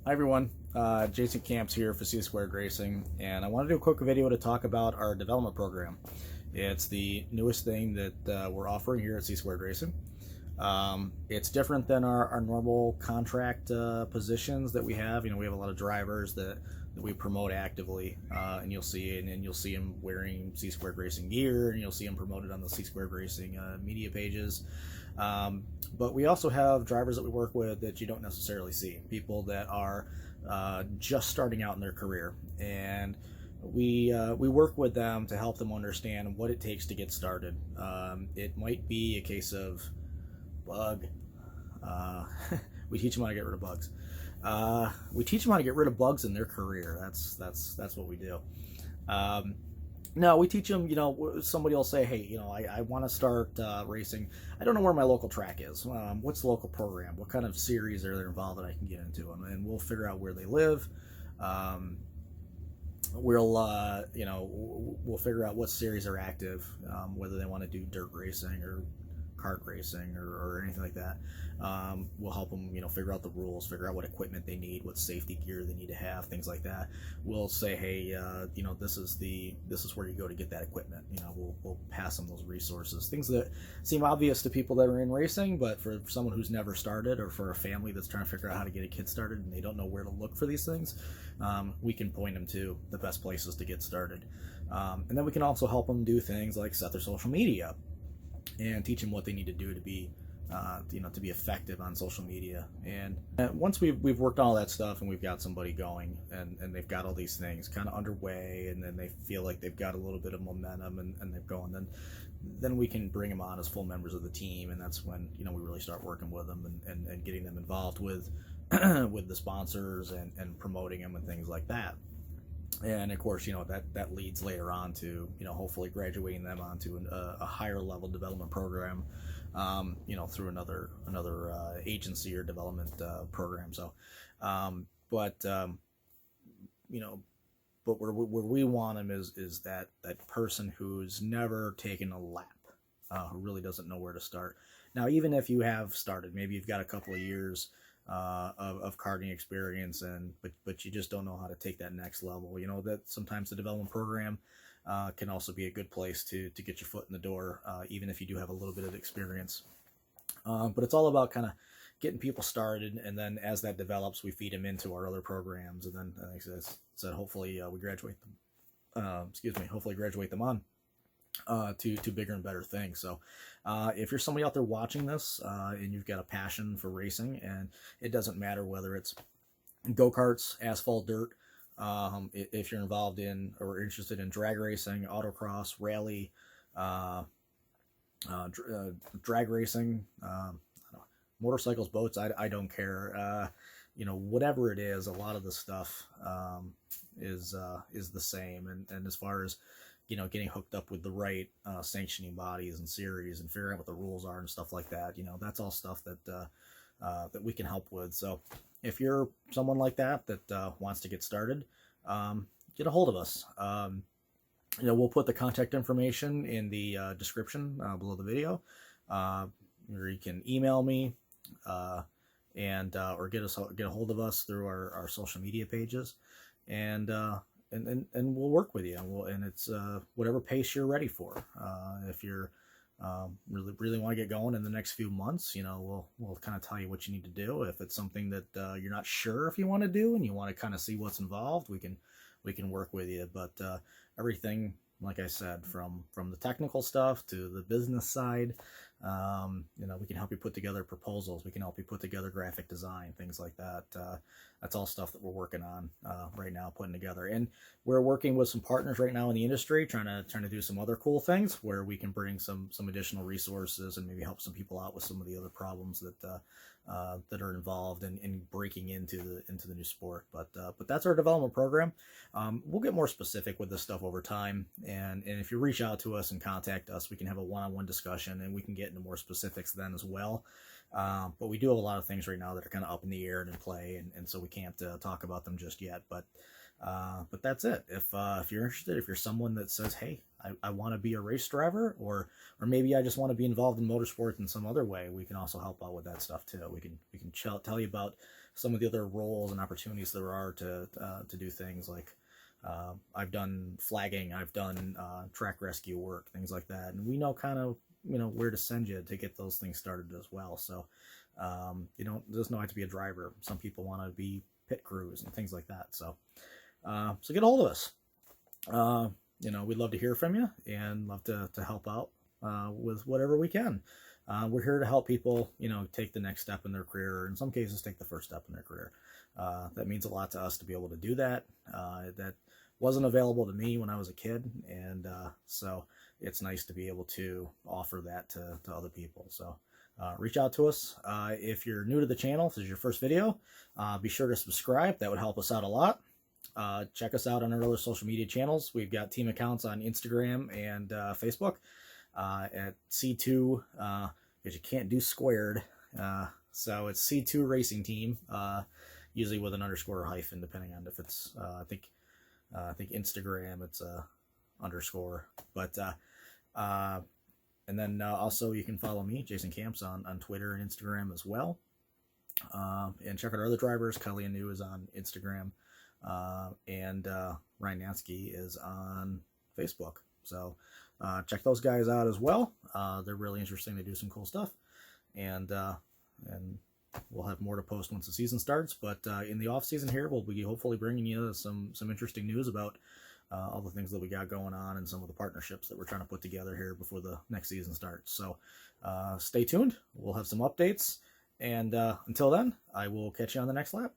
Hi everyone, Jason Camps here for C Squared Racing, and I want to do a quick video to talk about our development program. It's the newest thing that we're offering here at C Squared Racing. It's different than our normal contract positions that we have. We have a lot of drivers that we promote actively, and you'll see and you'll see them wearing C Squared Racing gear, and you'll see them promoted on the C Squared Racing media pages. But we also have drivers that we work with that you don't necessarily see. People that are just starting out in their career, and we work with them to help them understand what it takes to get started. It might be a case of bug. Uh, we teach them how to get rid of bugs. We teach them how to get rid of bugs in their career. That's what we do. Um, no, we teach them, somebody will say, hey, I want to start racing. I don't know where my local track is. What's the local program? What kind of series are they involved that I can get into? And we'll figure out where they live. Um, we'll figure out what series are active, whether they want to do dirt racing or kart racing or anything like that. We'll help them, figure out the rules, figure out what equipment they need, what safety gear they need to have, things like that. We'll say, hey, this is where you go to get that equipment. We'll pass them those resources, things that seem obvious to people that are in racing, but for someone who's never started, or for a family that's trying to figure out how to get a kid started and they don't know where to look for these things, we can point them to the best places to get started. And then we can also help them do things like set their social media and teach them what they need to do to be to be effective on social media. And once we've worked on all that stuff and we've got somebody going and they've got all these things kind of underway, and then they feel like they've got a little bit of momentum and they're going, then we can bring them on as full members of the team. And that's when we really start working with them and getting them involved with with the sponsors and promoting them and things like that. And of course, that leads later on to hopefully graduating them onto a higher level development program, through another agency or development program. So, but you know, but where we want them is that person who's never taken a lap, who really doesn't know where to start. Now, even if you have started, maybe you've got a couple of years of karting experience, but you just don't know how to take that next level. That sometimes the development program can also be a good place to get your foot in the door, even if you do have a little bit of experience. But it's all about kind of getting people started, and then as that develops, we feed them into our other programs, and then like I said, hopefully we graduate them. Hopefully graduate them on to bigger and better things. So if you're somebody out there watching this, and you've got a passion for racing, and it doesn't matter whether it's go-karts, asphalt, dirt, if you're involved in or interested in drag racing, autocross, rally, drag racing, motorcycles, boats, I don't care. Whatever it is, a lot of the stuff is the same. And as far as getting hooked up with the right sanctioning bodies and series and figuring out what the rules are and stuff like that, that's all stuff that we can help with. So if you're someone like that wants to get started, get a hold of us. We'll put the contact information in the description below the video, or you can email me, and or get a hold of us through our social media pages, and we'll work with you, and it's whatever pace you're ready for. If you're really want to get going in the next few months, we'll kind of tell you what you need to do. If it's something that you're not sure if you want to do and you want to kind of see what's involved, we can work with you. But everything, like I said, from the technical stuff to the business side, we can help you put together proposals. We can help you put together graphic design, things like that. That's all stuff that we're working on right now, putting together. And we're working with some partners right now in the industry, trying to do some other cool things where we can bring some additional resources and maybe help some people out with some of the other problems that are involved in breaking into the new sport. But that's our development program. We'll get more specific with this stuff over time, and if you reach out to us and contact us, we can have a one-on-one discussion, and we can get into more specifics then as well. But we do have a lot of things right now that are kind of up in the air and in play, and so we can't talk about them just yet. But But that's it. If you're interested, if you're someone that says, hey, I want to be a race driver, or maybe I just want to be involved in motorsports in some other way, we can also help out with that stuff too. We can tell you about some of the other roles and opportunities there are to do things like, I've done flagging, I've done track rescue work, things like that, and we know kind of where to send you to get those things started as well. So there's no have to be a driver. Some people want to be pit crews and things like that. So get a hold of us. We'd love to hear from you and love to help out with whatever we can. We're here to help people, take the next step in their career, or in some cases take the first step in their career. That means a lot to us to be able to do that. That wasn't available to me when I was a kid, and so it's nice to be able to offer that to other people. So reach out to us. If you're new to the channel, if this is your first video, be sure to subscribe. That would help us out a lot. Check us out on our other social media channels. We've got team accounts on Instagram and Facebook at C2, because you can't do squared. So it's C2 Racing Team, usually with an underscore or hyphen, depending on if it's, I think Instagram, it's a underscore. But, and then also you can follow me, Jason Camps, on Twitter and Instagram as well. And check out our other drivers. Kelly Anu is on Instagram. And Ryan Nansky is on Facebook. So check those guys out as well. They're really interesting. They do some cool stuff. And we'll have more to post once the season starts. But in the off season here, we'll be hopefully bringing you some interesting news about all the things that we got going on and some of the partnerships that we're trying to put together here before the next season starts. So stay tuned. We'll have some updates. And until then, I will catch you on the next lap.